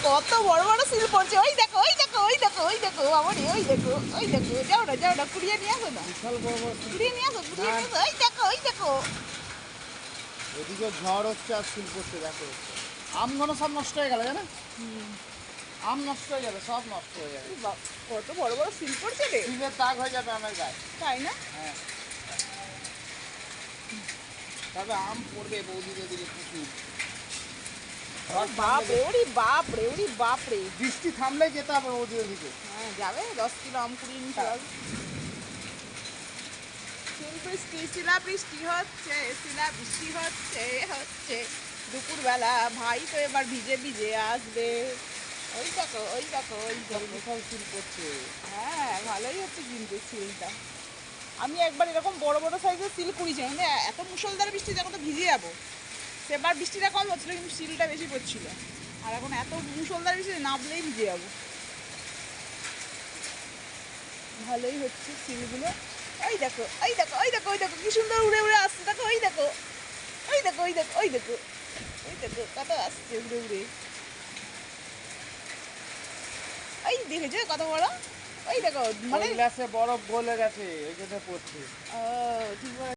কত বড় বড় সিল পড়ছে। ওই দেখো ওই দেখো ওই দেখো ওই দেখো বাবারে, ওই দেখো ওই দেখো। যাও না কুড়িয়ে নিয়ে আসো না, বিশাল বড় বড় কুড়িয়ে নিয়ে আসো কুড়িয়ে নিয়ে আসো। ওই দেখো ওই দেখো। এদিকে ঝড় হচ্ছে আর শিল পড়ছে, দেখো আমগুলো সব নষ্ট হয়ে গেল জানো, আম নষ্ট হয়ে যাবে, সব নষ্ট হয়ে যাবে। কত বড় বড় সিল পড়ছে রে। শিলের দাগ হয়ে যাবে আমের গায়ে। তাই না? হ্যাঁ, তবে আম পড়বে বৌদিদের দিকে প্রচুর। বাপরে ওরে বাপরে ওরে বাপরে। বৃষ্টি থামলে যেতে হবে বৌদিদের দিকে। হ্যাঁ যাবে, 10 কিলো আম কুড়িয়ে নিতে হবে। শিলা বৃষ্টি হচ্ছে, শিলা বৃষ্টি হচ্ছে হচ্ছে। দুপুরবেলা ভাই তো এবার ভিজে ভিজে আসবে। ওই দেখো ওই দেখো ওই দেখো। বিশাল শিল পড়ছে। হ্যাঁ ভালোই হচ্ছে কিন্তু সিলটা। আমি একবার এরকম বড় বড় সাইজের সিল কুড়িয়েছিলাম, মানে এত মুষলধারে বৃষ্টি যখন তো ভিজে যাবো। সেবার বৃষ্টিটা কম হচ্ছিল কিন্তু সিলটা বেশি পড়ছিল। আর এখন এত মুষলধারে বৃষ্টি নামলেই ভিজে যাবো। ভালোই হচ্ছে সিলগুলো। ওই দেখো ওই দেখো ওই দেখো ওই দেখো কি সুন্দর উড়ে উড়ে আসছে। দেখো ওই দেখো ওই দেখো ওই দেখো ওই দেখো ওই দেখো কত আসছে উড়ে উড়ে। ওই দেখেছো কত বড়। ওই দেখো মানে গ্লাসে বরফ গলে গেছে, এই জন্য পড়ছে। ঠিক বলে।